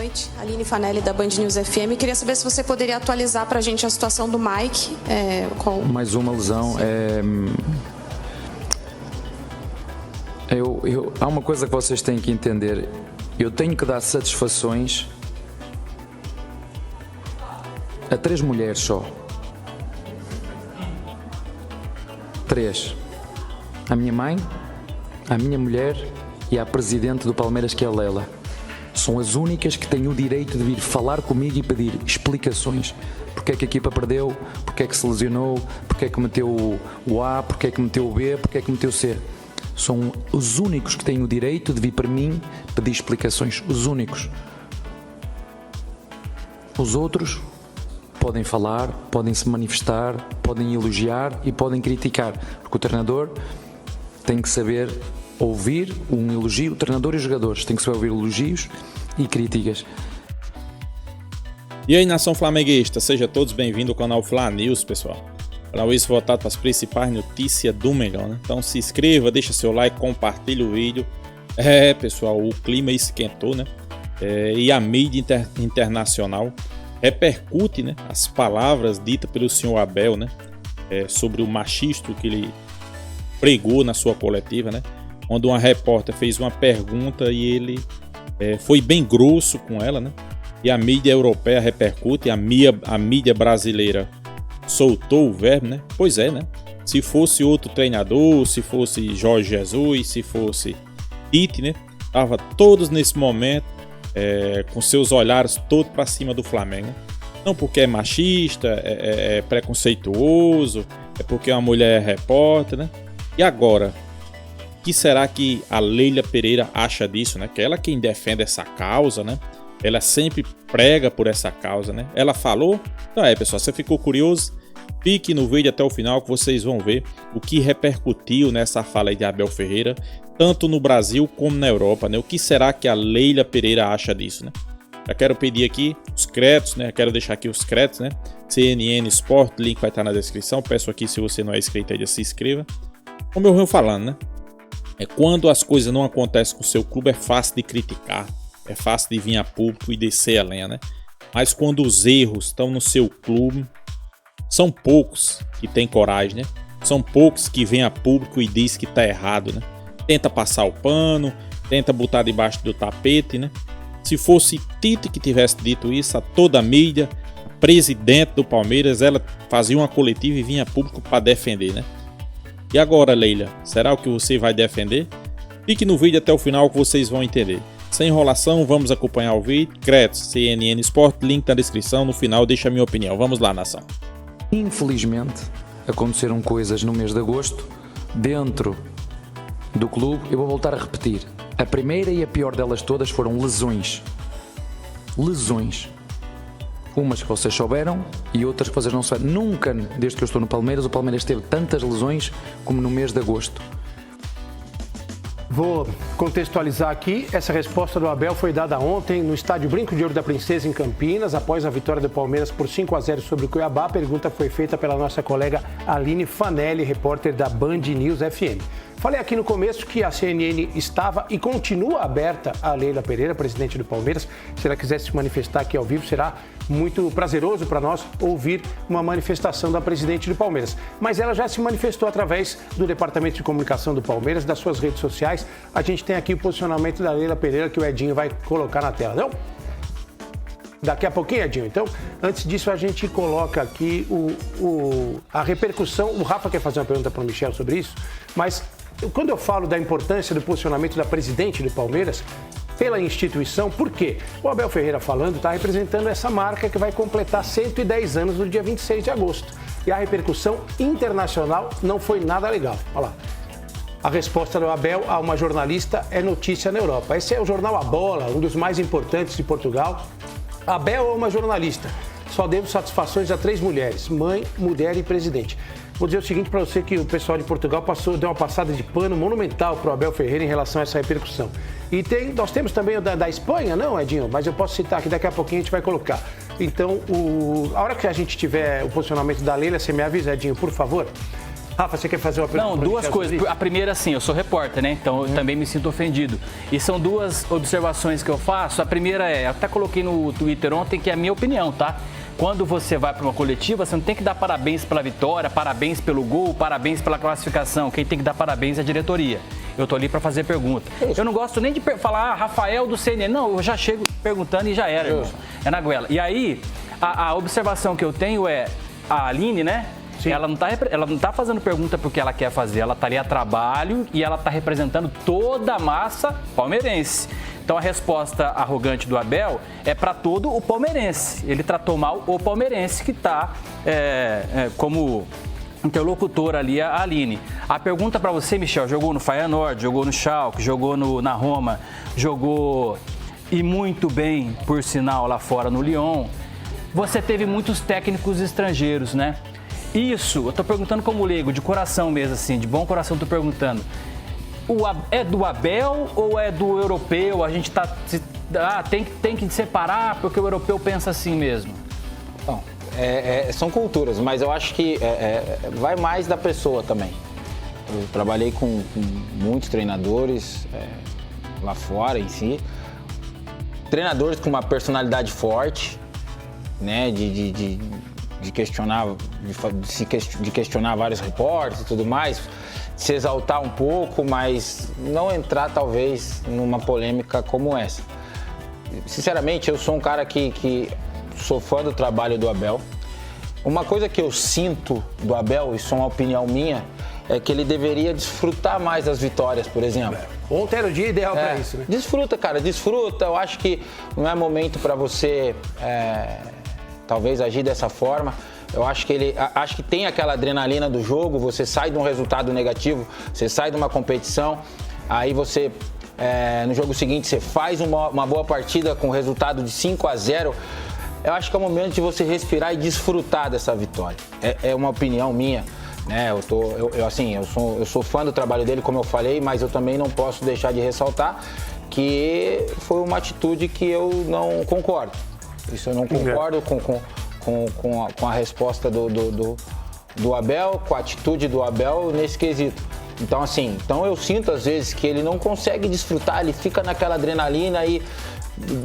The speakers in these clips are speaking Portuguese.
noite. Aline Fanelli, da Band News FM. Queria saber se você poderia atualizar para a gente a situação do Mike. Mais uma lesão. Há uma coisa que vocês têm que entender. Eu tenho que dar satisfações a 3 mulheres só. 3. A minha mãe, a minha mulher e a presidente do Palmeiras, que é a Leila. São as únicas que têm o direito de vir falar comigo e pedir explicações. Porque é que a equipa perdeu, porque é que se lesionou, porque é que meteu o A, porque é que meteu o B, porque é que meteu o C. São os únicos que têm o direito de vir para mim pedir explicações. Os únicos. Os outros podem falar, podem se manifestar, podem elogiar e podem criticar. Porque o treinador tem que saber ouvir um elogio, o treinador e os jogadores têm que saber ouvir elogios e críticas. E aí, nação flamenguista, sejam todos bem-vindos ao canal Fla News, pessoal. Canal esse voltado para as principais notícias do Mengão, né? Então se inscreva, deixa seu like, compartilha o vídeo. Pessoal, o clima esquentou, né? E a mídia internacional repercute, né, as palavras ditas pelo senhor Abel, né? Sobre o machismo que ele pregou na sua coletiva, né? Onde uma repórter fez uma pergunta e ele foi bem grosso com ela, né? E a mídia europeia repercute, a mídia brasileira soltou o verbo, né? Pois é, né? Se fosse outro treinador, se fosse Jorge Jesus, se fosse Tite, né? Tava todos nesse momento com seus olhares todos para cima do Flamengo, né? Não porque é machista, é preconceituoso, é porque uma mulher é repórter, né? E agora, o que será que a Leila Pereira acha disso, né? Que ela quem defende essa causa, né? Ela sempre prega por essa causa, né? Ela falou? Então pessoal, você ficou curioso? Fique no vídeo até o final que vocês vão ver o que repercutiu nessa fala aí de Abel Ferreira, tanto no Brasil como na Europa, né? O que será que a Leila Pereira acha disso, né? Já quero pedir aqui os créditos, né? Quero deixar aqui os créditos, né? CNN Sport, link vai estar na descrição. Peço aqui, se você não é inscrito ainda, se inscreva. Como eu venho falando, né? Quando as coisas não acontecem com o seu clube, é fácil de criticar. É fácil de vir a público e descer a lenha, né? Mas quando os erros estão no seu clube, são poucos que têm coragem, né? São poucos que vêm a público e diz que tá errado, né? Tenta passar o pano, tenta botar debaixo do tapete, né? Se fosse Tite que tivesse dito isso, a toda a mídia, a presidente do Palmeiras, ela fazia uma coletiva e vinha a público para defender, né? E agora, Leila, será o que você vai defender? Fique no vídeo até o final que vocês vão entender. Sem enrolação, vamos acompanhar o vídeo. Créditos, CNN Sport, link na descrição. No final, deixa a minha opinião. Vamos lá, nação. Infelizmente, aconteceram coisas no mês de agosto dentro do clube. Eu vou voltar a repetir. A primeira e a pior delas todas foram lesões. Lesões. Umas que vocês souberam e outras que vocês não souberam. Nunca, desde que eu estou no Palmeiras, o Palmeiras teve tantas lesões como no mês de agosto. Vou contextualizar aqui. Essa resposta do Abel foi dada ontem no estádio Brinco de Ouro da Princesa, em Campinas, após a vitória do Palmeiras por 5-0 sobre o Cuiabá. A pergunta foi feita pela nossa colega Aline Fanelli, repórter da Band News FM. Falei aqui no começo que a CNN estava e continua aberta a Leila Pereira, presidente do Palmeiras. Se ela quiser se manifestar aqui ao vivo, será muito prazeroso para nós ouvir uma manifestação da presidente do Palmeiras. Mas ela já se manifestou através do Departamento de Comunicação do Palmeiras, das suas redes sociais. A gente tem aqui o posicionamento da Leila Pereira que o Edinho vai colocar na tela, não? Daqui a pouquinho, Edinho. Então, antes disso, a gente coloca aqui a repercussão. O Rafa quer fazer uma pergunta para o Michel sobre isso, mas quando eu falo da importância do posicionamento da presidente do Palmeiras pela instituição, por quê? O Abel Ferreira falando está representando essa marca que vai completar 110 anos no dia 26 de agosto. E a repercussão internacional não foi nada legal. Olha lá. A resposta do Abel a uma jornalista é notícia na Europa. Esse é o jornal A Bola, um dos mais importantes de Portugal. Abel é uma jornalista. Só devo satisfações a 3 mulheres: mãe, mulher e presidente. Vou dizer o seguinte para você, que o pessoal de Portugal deu uma passada de pano monumental para o Abel Ferreira em relação a essa repercussão. E nós temos também o da Espanha, não, Edinho? Mas eu posso citar aqui, daqui a pouquinho a gente vai colocar. Então, a hora que a gente tiver o posicionamento da Leila, você me avisa, Edinho, por favor. Rafa, você quer fazer uma pergunta? Não, duas coisas. A primeira, assim, eu sou repórter, né? Então eu também me sinto ofendido. E são duas observações que eu faço. A primeira eu até coloquei no Twitter ontem, que é a minha opinião, tá? Quando você vai para uma coletiva, você não tem que dar parabéns pela vitória, parabéns pelo gol, parabéns pela classificação. Quem tem que dar parabéns é a diretoria. Eu tô ali para fazer pergunta. Eu não gosto nem de falar Rafael do CNN. Não, eu já chego perguntando e já era, irmão. É na goela. E aí, a observação que eu tenho é a Aline, né? Sim. Ela não tá fazendo pergunta porque ela quer fazer. Ela tá ali a trabalho e ela tá representando toda a massa palmeirense. Então a resposta arrogante do Abel é para todo o palmeirense. Ele tratou mal o palmeirense que está como interlocutor ali, a Aline. A pergunta para você, Michel, jogou no Feyenoord, jogou no Schalke, jogou na Roma, jogou e muito bem, por sinal, lá fora no Lyon. Você teve muitos técnicos estrangeiros, né? Isso, eu tô perguntando como leigo, de coração mesmo, assim, de bom coração tô perguntando. É do Abel ou é do europeu? A gente tem que separar porque o europeu pensa assim mesmo. Bom, são culturas, mas eu acho que vai mais da pessoa também. Eu trabalhei com muitos treinadores lá fora em si. Treinadores com uma personalidade forte, né, de questionar vários repórteres e tudo mais, se exaltar um pouco, mas não entrar talvez numa polêmica como essa. Sinceramente, eu sou um cara que sou fã do trabalho do Abel. Uma coisa que eu sinto do Abel, isso é uma opinião minha, é que ele deveria desfrutar mais das vitórias, por exemplo. Ontem era o dia ideal para isso, né? Desfruta, cara, desfruta. Eu acho que não é momento para você talvez agir dessa forma. Eu acho que tem aquela adrenalina do jogo, você sai de um resultado negativo, você sai de uma competição, aí você, no jogo seguinte, você faz uma boa partida com resultado de 5-0. Eu acho que é o momento de você respirar e desfrutar dessa vitória. É uma opinião minha, né? Eu sou fã do trabalho dele, como eu falei, mas eu também não posso deixar de ressaltar que foi uma atitude que eu não concordo. Isso eu não concordo com a resposta do Abel, com a atitude do Abel nesse quesito. Então eu sinto às vezes que ele não consegue desfrutar, ele fica naquela adrenalina e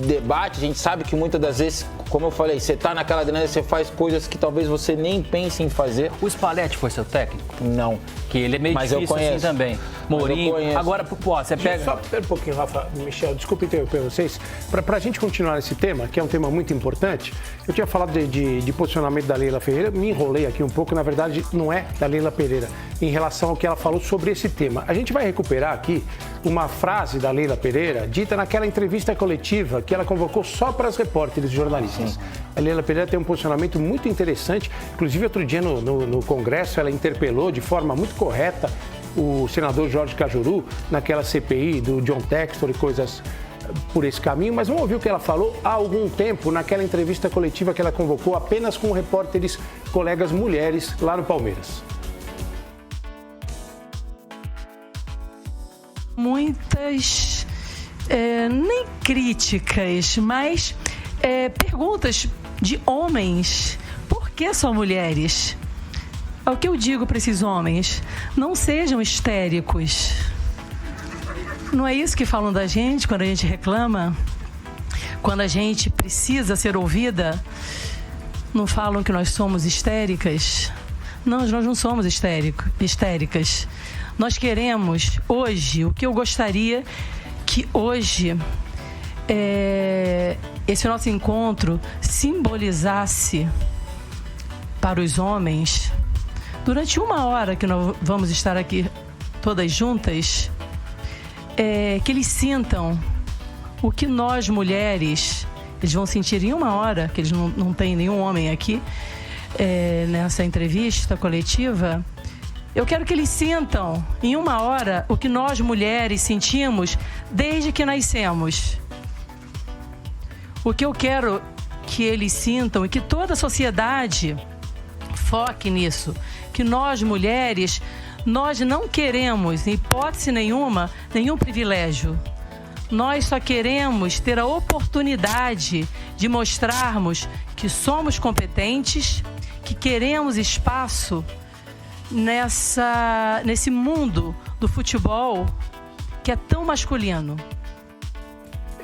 debate. A gente sabe que muitas das vezes, como eu falei, você tá naquela adrenalina, você faz coisas que talvez você nem pense em fazer. O Spalletti foi seu técnico? Não. Que ele é meio difícil assim também. Mourinho. Agora, você pega... Só um pouquinho, Rafa, Michel, desculpa interromper vocês. Para a gente continuar esse tema, que é um tema muito importante, eu tinha falado de posicionamento da Leila Pereira, me enrolei aqui um pouco, na verdade não é da Leila Pereira, em relação ao que ela falou sobre esse tema. A gente vai recuperar aqui uma frase da Leila Pereira, dita naquela entrevista coletiva que ela convocou só para as repórteres e jornalistas. Sim. A Leila Pereira tem um posicionamento muito interessante, inclusive outro dia no Congresso ela interpelou de forma muito correta o senador Jorge Cajuru naquela CPI do John Textor e coisas por esse caminho, mas vamos ouvir o que ela falou há algum tempo naquela entrevista coletiva que ela convocou apenas com repórteres, colegas mulheres lá no Palmeiras. Muitas, nem críticas, mas perguntas de homens. Por que só mulheres? É o que eu digo para esses homens: não sejam histéricos. Não é isso que falam da gente quando a gente reclama? Quando a gente precisa ser ouvida? Não falam que nós somos histéricas? Não, nós não somos histéricas. Nós queremos hoje, o que eu gostaria que hoje esse nosso encontro simbolizasse para os homens, durante 1 hora que nós vamos estar aqui todas juntas, que eles sintam o que nós mulheres, eles vão sentir em 1 hora, que eles não tem nenhum homem aqui nessa entrevista coletiva. Eu quero que eles sintam em 1 hora o que nós mulheres sentimos desde que nascemos. O que eu quero que eles sintam e que toda a sociedade foque nisso, que nós mulheres, nós não queremos, em hipótese nenhuma, nenhum privilégio. Nós só queremos ter a oportunidade de mostrarmos que somos competentes, que queremos espaço nesse mundo do futebol que é tão masculino.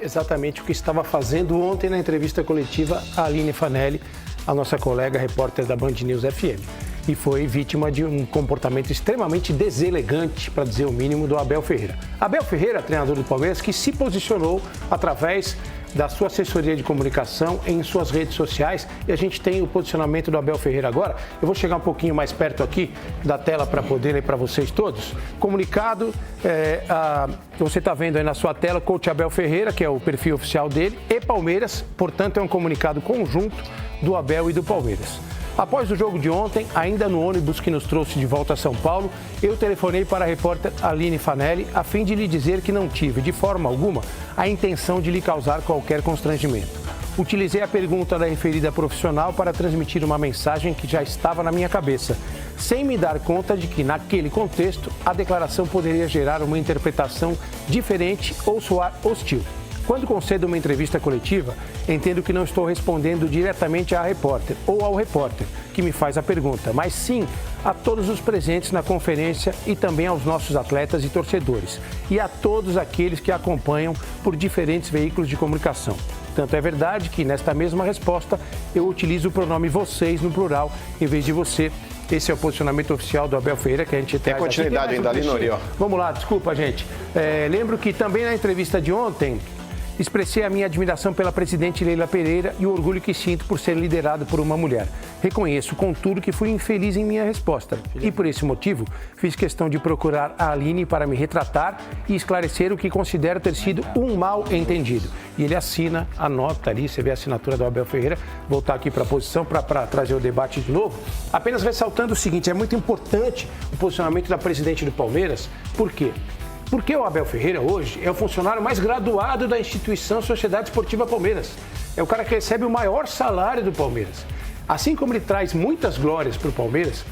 Exatamente o que estava fazendo ontem na entrevista coletiva a Aline Fanelli, a nossa colega repórter da Band News FM. E foi vítima de um comportamento extremamente deselegante, para dizer o mínimo, do Abel Ferreira. Abel Ferreira, treinador do Palmeiras, que se posicionou através da sua assessoria de comunicação em suas redes sociais. E a gente tem o posicionamento do Abel Ferreira agora. Eu vou chegar um pouquinho mais perto aqui da tela para poder ler para vocês todos. Comunicado, você está vendo aí na sua tela, Coach Abel Ferreira, que é o perfil oficial dele, e Palmeiras. Portanto, é um comunicado conjunto do Abel e do Palmeiras. Após o jogo de ontem, ainda no ônibus que nos trouxe de volta a São Paulo, eu telefonei para a repórter Aline Fanelli a fim de lhe dizer que não tive, de forma alguma, a intenção de lhe causar qualquer constrangimento. Utilizei a pergunta da referida profissional para transmitir uma mensagem que já estava na minha cabeça, sem me dar conta de que, naquele contexto, a declaração poderia gerar uma interpretação diferente ou soar hostil. Quando concedo uma entrevista coletiva, entendo que não estou respondendo diretamente à repórter ou ao repórter que me faz a pergunta, mas sim a todos os presentes na conferência e também aos nossos atletas e torcedores, e a todos aqueles que acompanham por diferentes veículos de comunicação. Tanto é verdade que, nesta mesma resposta, eu utilizo o pronome vocês no plural, em vez de você. Esse é o posicionamento oficial do Abel Ferreira, que a gente tem continuidade ainda ali, Nori, ó. Vamos lá, desculpa, gente. Lembro que também na entrevista de ontem, expressei a minha admiração pela presidente Leila Pereira e o orgulho que sinto por ser liderado por uma mulher. Reconheço, contudo, que fui infeliz em minha resposta. E por esse motivo, fiz questão de procurar a Aline para me retratar e esclarecer o que considero ter sido um mal entendido. E ele assina a nota ali, você vê a assinatura do Abel Ferreira. Voltar aqui para a posição para trazer o debate de novo. Apenas ressaltando o seguinte, é muito importante o posicionamento da presidente do Palmeiras. Por quê? Porque o Abel Ferreira hoje é o funcionário mais graduado da instituição Sociedade Esportiva Palmeiras. É o cara que recebe o maior salário do Palmeiras. Assim como ele traz muitas glórias para o Palmeiras,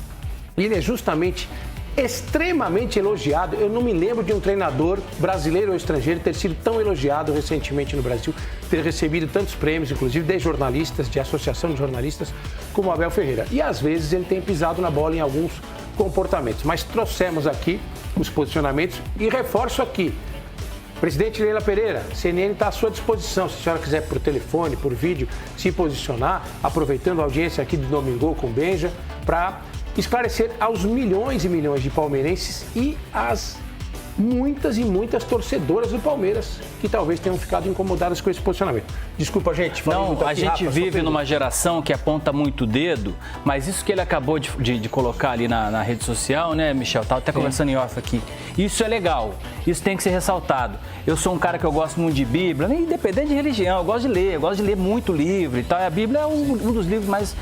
ele é justamente extremamente elogiado. Eu não me lembro de um treinador brasileiro ou estrangeiro ter sido tão elogiado recentemente no Brasil, ter recebido tantos prêmios, inclusive de jornalistas, de associação de jornalistas, como o Abel Ferreira. E às vezes ele tem pisado na bola em alguns comportamentos. Mas trouxemos aqui os posicionamentos e reforço aqui. Presidente Leila Pereira, CNN está à sua disposição, se a senhora quiser por telefone, por vídeo, se posicionar, aproveitando a audiência aqui do Domingol com Benja, para esclarecer aos milhões e milhões de palmeirenses e às muitas e muitas torcedoras do Palmeiras que talvez tenham ficado incomodadas com esse posicionamento. Desculpa, gente. Não, a gente vive numa geração que aponta muito o dedo, mas isso que ele acabou de colocar ali na rede social, né, Michel? Estava até conversando em off aqui. Isso é legal, isso tem que ser ressaltado. Eu sou um cara que eu gosto muito de Bíblia, independente de religião, eu gosto de ler muito livro e tal. A Bíblia é um dos livros mais,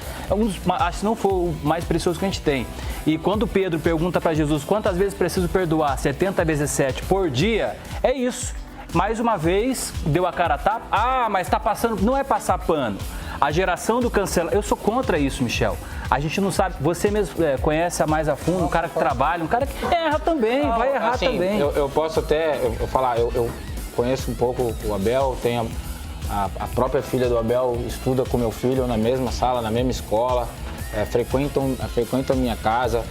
acho que não for o mais precioso que a gente tem. E quando Pedro pergunta para Jesus quantas vezes preciso perdoar, 70 vezes 7 por dia, é isso. Mais uma vez, deu a cara a tapa. Ah, mas está passando, não é passar pano. A geração do cancelamento, eu sou contra isso, Michel. A gente não sabe, você mesmo conhece mais a fundo, um cara que trabalha, um cara que erra também, vai errar assim, também. Eu posso até falar, eu conheço um pouco o Abel, tenho a própria filha do Abel estuda com meu filho na mesma sala, na mesma escola, frequentam a minha casa.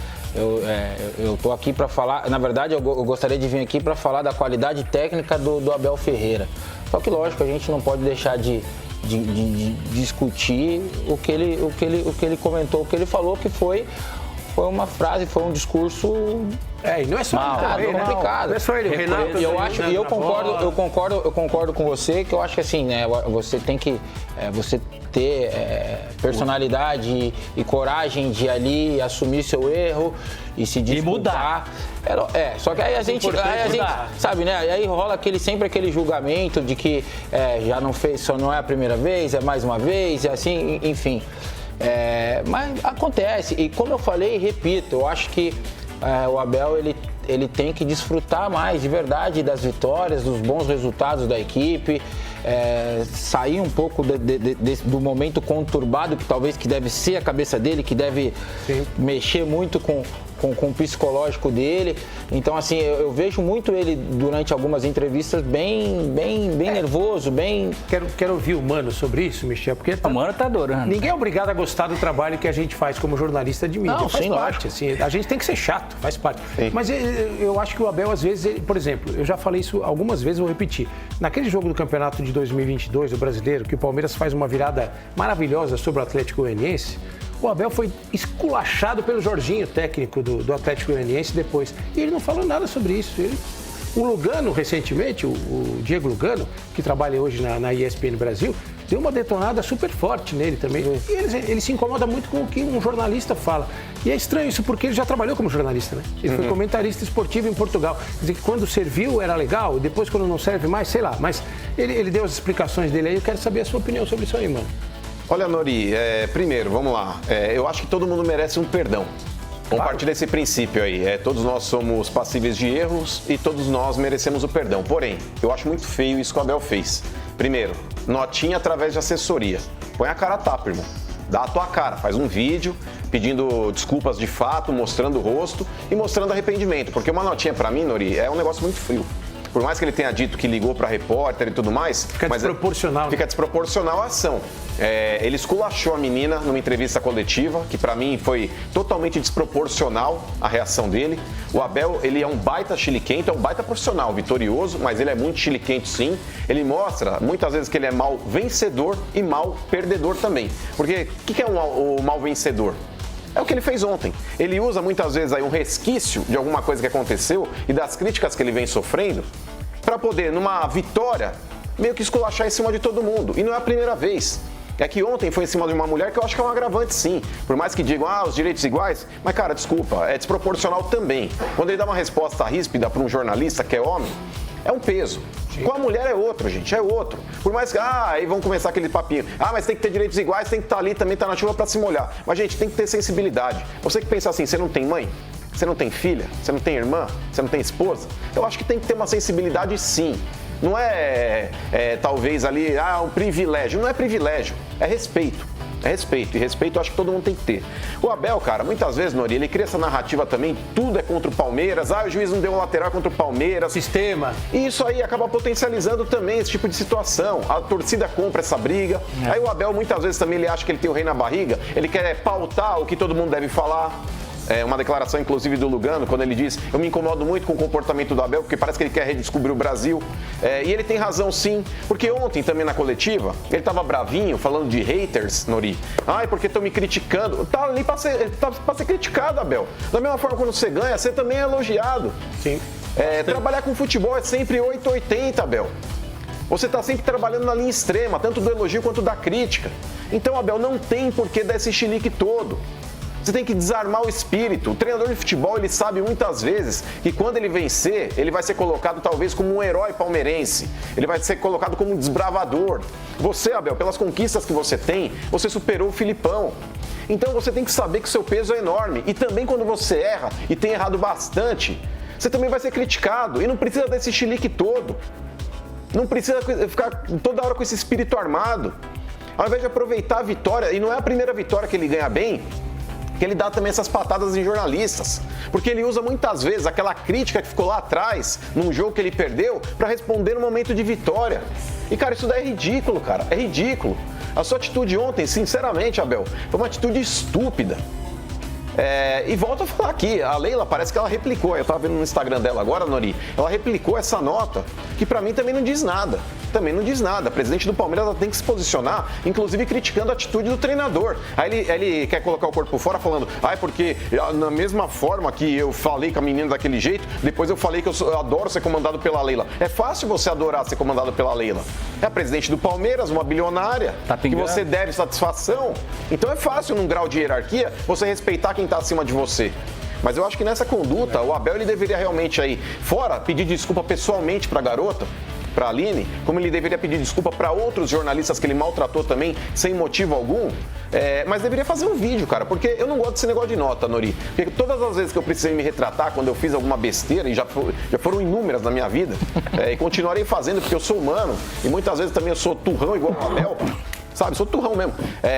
Eu estou aqui para falar, na verdade eu gostaria de vir aqui para falar da qualidade técnica do Abel Ferreira. Só que lógico, a gente não pode deixar de discutir o que ele comentou, o que ele falou, que foi uma frase, foi um discurso e não é só complicado. Não é só ele, o Renato. Eu concordo com você, que eu acho que assim, né, você tem que você ter personalidade e coragem de ali assumir seu erro e se desculpar. E mudar. Só que aí a gente sabe, né? Aí rola sempre aquele julgamento de que já não fez, só não é a primeira vez, é mais uma vez, e assim, enfim. Mas acontece, e como eu falei e repito, eu acho que o Abel ele tem que desfrutar mais de verdade das vitórias, dos bons resultados da equipe, sair um pouco do momento conturbado que talvez que deve ser a cabeça dele, que deve mexer muito com com o psicológico dele. Então, assim, eu vejo muito ele durante algumas entrevistas bem nervoso, bem... Quero ouvir o Mano sobre isso, Michel, porque O Mano tá adorando. ninguém é obrigado a gostar do trabalho que a gente faz como jornalista de mídia. Não, faz sim, parte, assim, a gente tem que ser chato, faz parte. Sim. Mas eu acho que o Abel, às vezes, por exemplo, eu já falei isso algumas vezes, vou repetir. Naquele jogo do campeonato de 2022, o brasileiro, que o Palmeiras faz uma virada maravilhosa sobre o Atlético Goianiense, o Abel foi esculachado pelo Jorginho, técnico do Atlético Goianiense, depois. E ele não falou nada sobre isso. O Lugano, recentemente, o Diego Lugano, que trabalha hoje na ESPN Brasil, deu uma detonada super forte nele também. E ele se incomoda muito com o que um jornalista fala. E é estranho isso porque ele já trabalhou como jornalista, né? Ele foi comentarista esportivo em Portugal. Quer dizer que quando serviu era legal, depois quando não serve mais, sei lá. Mas ele deu as explicações dele aí, eu quero saber a sua opinião sobre isso aí, mano. Olha, Nori, primeiro, vamos lá. Eu acho que todo mundo merece um perdão. Vamos partir desse princípio aí. Todos nós somos passíveis de erros e todos nós merecemos o perdão. Porém, eu acho muito feio isso que o Abel fez. Primeiro, notinha através de assessoria. Põe a cara a tapa, irmão. Dá a tua cara, faz um vídeo pedindo desculpas de fato, mostrando o rosto e mostrando arrependimento. Porque uma notinha pra mim, Nori, é um negócio muito frio. Por mais que ele tenha dito que ligou para repórter e tudo mais... Fica desproporcional. Fica desproporcional a ação. Ele esculachou a menina numa entrevista coletiva, que para mim foi totalmente desproporcional a reação dele. O Abel, ele é um baita chiliquento, é um baita profissional, vitorioso, mas ele é muito chiliquento sim. Ele mostra muitas vezes que ele é mal vencedor e mal perdedor também. Porque o que é o mal vencedor? É o que ele fez ontem. Ele usa muitas vezes aí um resquício de alguma coisa que aconteceu e das críticas que ele vem sofrendo para poder, numa vitória, meio que esculachar em cima de todo mundo. E não é a primeira vez. É que ontem foi em cima de uma mulher que eu acho que é um agravante sim. Por mais que digam, os direitos iguais, mas cara, desculpa, é desproporcional também. Quando ele dá uma resposta ríspida para um jornalista que é homem, é um peso. Com a mulher é outro, gente, é outro. Por mais que, aí vão começar aquele papinho. Mas tem que ter direitos iguais, tem que estar ali, também tá na chuva pra se molhar. Mas, gente, tem que ter sensibilidade. Você que pensa assim, você não tem mãe? Você não tem filha? Você não tem irmã? Você não tem esposa? Eu acho que tem que ter uma sensibilidade sim. Não talvez ali, um privilégio. Não é privilégio, é respeito. É respeito, e respeito eu acho que todo mundo tem que ter. O Abel, cara, muitas vezes, Nori, ele cria essa narrativa também, tudo é contra o Palmeiras, o juiz não deu um lateral contra o Palmeiras. Sistema. E isso aí acaba potencializando também esse tipo de situação. A torcida compra essa briga. Aí o Abel, muitas vezes, também ele acha que ele tem o rei na barriga, ele quer pautar o que todo mundo deve falar. Uma declaração, inclusive, do Lugano, quando ele diz: eu me incomodo muito com o comportamento do Abel, porque parece que ele quer redescobrir o Brasil. E ele tem razão, sim, porque ontem, também na coletiva, ele estava bravinho, falando de haters, Nori. Porque estão me criticando. Tá ali para ser criticado, Abel. Da mesma forma, quando você ganha, você também é elogiado. Sim. Trabalhar com futebol é sempre 880, Abel. Você está sempre trabalhando na linha extrema, tanto do elogio quanto da crítica. Então, Abel, não tem por que dar esse chilique todo. Você tem que desarmar o espírito. O treinador de futebol, ele sabe muitas vezes que quando ele vencer, ele vai ser colocado talvez como um herói palmeirense. Ele vai ser colocado como um desbravador. Você, Abel, pelas conquistas que você tem, você superou o Filipão. Então você tem que saber que o seu peso é enorme. E também quando você erra, e tem errado bastante, você também vai ser criticado. E não precisa desse chilique todo. Não precisa ficar toda hora com esse espírito armado. Ao invés de aproveitar a vitória, e não é a primeira vitória que ele ganha bem, que ele dá também essas patadas em jornalistas. Porque ele usa muitas vezes aquela crítica que ficou lá atrás, num jogo que ele perdeu, para responder no momento de vitória. E, cara, isso daí é ridículo, cara. É ridículo. A sua atitude ontem, sinceramente, Abel, foi uma atitude estúpida. E volto a falar aqui, a Leila parece que ela replicou, eu tava vendo no Instagram dela agora, Nori, ela replicou essa nota, que pra mim também não diz nada. Também não diz nada. A presidente do Palmeiras ela tem que se posicionar, inclusive criticando a atitude do treinador. Aí ele quer colocar o corpo fora falando, porque na mesma forma que eu falei com a menina daquele jeito, depois eu falei que eu adoro ser comandado pela Leila. É fácil você adorar ser comandado pela Leila. É a presidente do Palmeiras, uma bilionária, que você deve satisfação. Então é fácil, num grau de hierarquia, você respeitar quem está acima de você. Mas eu acho que nessa conduta, o Abel ele deveria realmente aí, fora pedir desculpa pessoalmente para a garota, para a Aline, como ele deveria pedir desculpa para outros jornalistas que ele maltratou também, sem motivo algum, mas deveria fazer um vídeo, cara, porque eu não gosto desse negócio de nota, Nori, porque todas as vezes que eu precisei me retratar, quando eu fiz alguma besteira, e já foram inúmeras na minha vida, e continuarei fazendo, porque eu sou humano, e muitas vezes também eu sou turrão igual o Abel, sabe? Sou turrão mesmo.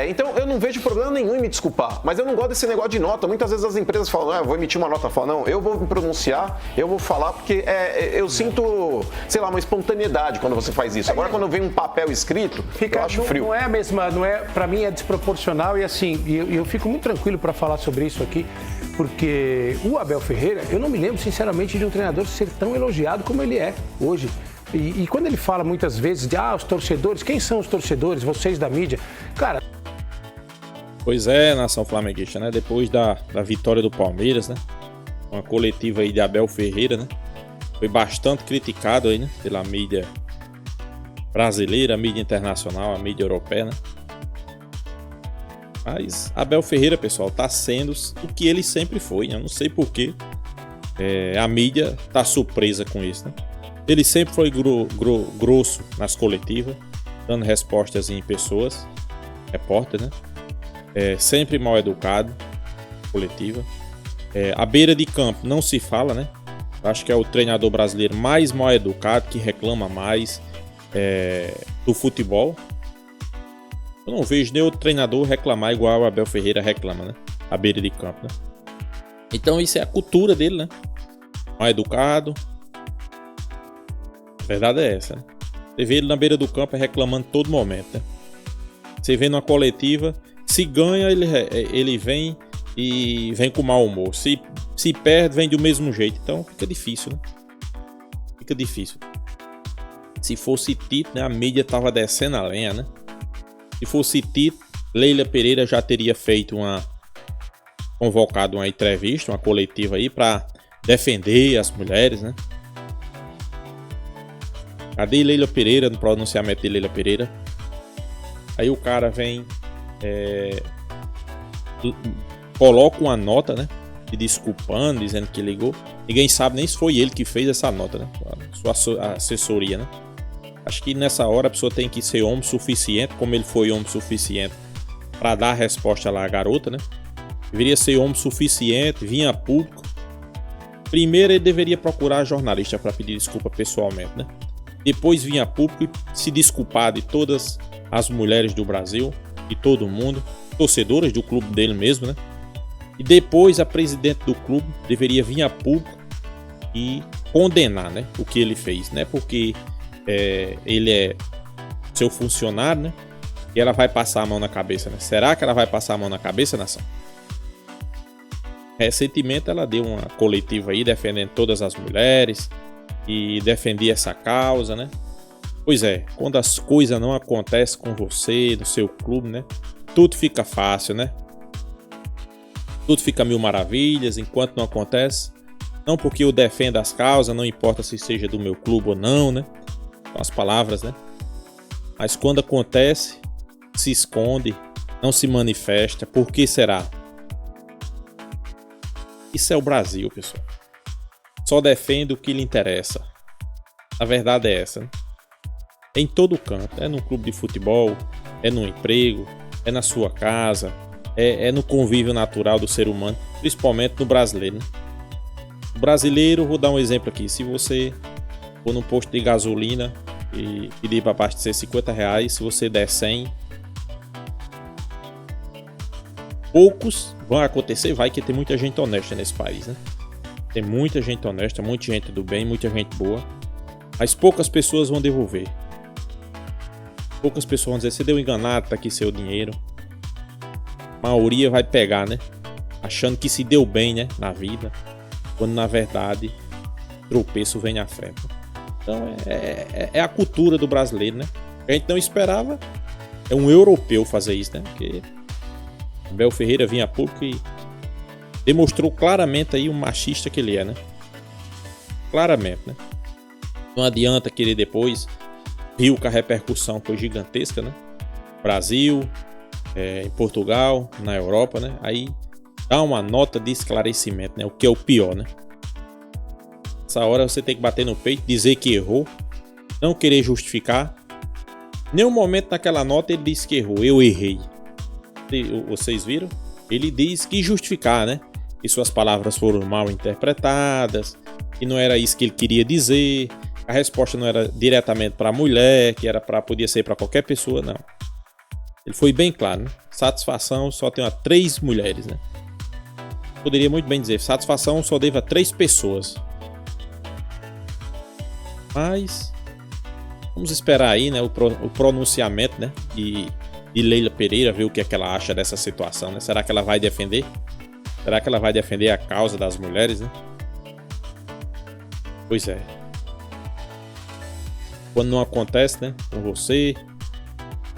Então eu não vejo problema nenhum em me desculpar, mas eu não gosto desse negócio de nota. Muitas vezes as empresas falam, eu vou emitir uma nota, falam, não, eu vou me pronunciar, eu vou falar, porque eu sinto, sei lá, uma espontaneidade quando você faz isso. Agora quando vem um papel escrito, eu acho frio. Não é a mesma, pra mim é desproporcional e assim, eu fico muito tranquilo para falar sobre isso aqui, porque o Abel Ferreira, eu não me lembro sinceramente de um treinador ser tão elogiado como ele é hoje. E quando ele fala muitas vezes de, os torcedores, quem são os torcedores? Vocês da mídia. Cara... Pois é, nação flamenguista, né? Depois da vitória do Palmeiras, né? Uma coletiva aí de Abel Ferreira, né? Foi bastante criticado aí, né? Pela mídia brasileira, a mídia internacional, a mídia europeia, né? Mas Abel Ferreira, pessoal, tá sendo o que ele sempre foi, né? Eu não sei porquê a mídia tá surpresa com isso, né? Ele sempre foi grosso nas coletivas, dando respostas em pessoas, repórter, né? Sempre mal educado, coletiva. À beira de campo não se fala, né? Acho que é o treinador brasileiro mais mal educado, que reclama mais do futebol. Eu não vejo nenhum outro treinador reclamar igual o Abel Ferreira reclama, né? À beira de campo, né? Então isso é a cultura dele, né? Mal educado. A verdade é essa, né? Você vê ele na beira do campo reclamando todo momento, né? Você vê numa coletiva, se ganha, ele vem e vem com mau humor. Se perde, vem do mesmo jeito. Então fica difícil, né? Fica difícil. Se fosse Tito, né, a mídia tava descendo a lenha, né? Se fosse Tito, Leila Pereira já teria convocado uma entrevista, uma coletiva aí para defender as mulheres, né? Cadê Leila Pereira no pronunciamento de Leila Pereira? Aí o cara vem, coloca uma nota, né? Se desculpando, dizendo que ligou. Ninguém sabe nem se foi ele que fez essa nota, né? A sua assessoria, né? Acho que nessa hora a pessoa tem que ser homem suficiente, como ele foi homem suficiente para dar a resposta lá à garota, né? Deveria ser homem suficiente, vinha a público. Primeiro ele deveria procurar jornalista para pedir desculpa pessoalmente, né? Depois vinha a público e se desculpar de todas as mulheres do Brasil, de todo mundo, torcedoras do clube dele mesmo, né? E depois a presidente do clube deveria vir a público e condenar, né, o que ele fez, né? Porque ele é seu funcionário, né? E ela vai passar a mão na cabeça, né? Será que ela vai passar a mão na cabeça, nação? Recentemente ela deu uma coletiva aí defendendo todas as mulheres e defendia essa causa, né? Pois é, quando as coisas não acontecem com você, no seu clube, né? Tudo fica fácil, né? Tudo fica mil maravilhas enquanto não acontece. Não porque eu defendo as causas, não importa se seja do meu clube ou não, né? Com as palavras, né? Mas quando acontece, se esconde, não se manifesta. Por que será? Isso é o Brasil, pessoal. Só defende o que lhe interessa. A verdade é essa, né? Em todo canto. É no clube de futebol, é no emprego, é na sua casa, é no convívio natural do ser humano, principalmente no brasileiro, né? O brasileiro, vou dar um exemplo aqui. Se você for num posto de gasolina e pedir para abastecer R$50, se você der 100, poucos vão acontecer, vai que tem muita gente honesta nesse país, né? Tem muita gente honesta, muita gente do bem, muita gente boa, mas poucas pessoas vão devolver. Poucas pessoas vão dizer, você deu enganado, tá aqui seu dinheiro. A maioria vai pegar, né? Achando que se deu bem, né? Na vida, quando na verdade tropeço vem à frente. Então é a cultura do brasileiro, né? A gente não esperava um europeu fazer isso, né? Porque Abel Ferreira vinha a público e demonstrou claramente aí o machista que ele é, né? Claramente, né? Não adianta querer depois, viu que a repercussão foi gigantesca, né? Brasil, em Portugal, na Europa, né? Aí dá uma nota de esclarecimento, né? O que é o pior, né? Nessa hora você tem que bater no peito, dizer que errou, não querer justificar. Em nenhum momento naquela nota ele disse que errou, eu errei. Vocês viram? Ele diz que justificar, né? Que suas palavras foram mal interpretadas, que não era isso que ele queria dizer, a resposta não era diretamente para a mulher, que era podia ser para qualquer pessoa, não. Ele foi bem claro, né? Satisfação só tem 3 mulheres, né? Poderia muito bem dizer, satisfação só devo a 3 pessoas. Mas vamos esperar aí, né, o pronunciamento, né, de Leila Pereira, ver o que é que ela acha dessa situação, né? Será que ela vai defender? Será que ela vai defender a causa das mulheres, né? Pois é. Quando não acontece, né, com você,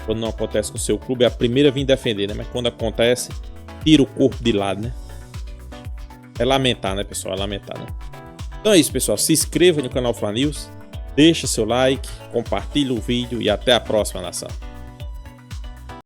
quando não acontece com o seu clube, é a primeira a vir defender, né? Mas quando acontece, tira o corpo de lado, né? É lamentar, né, pessoal? É lamentar, né? Então é isso, pessoal. Se inscreva no canal Fla News, deixa seu like, compartilha o vídeo e até a próxima, nação.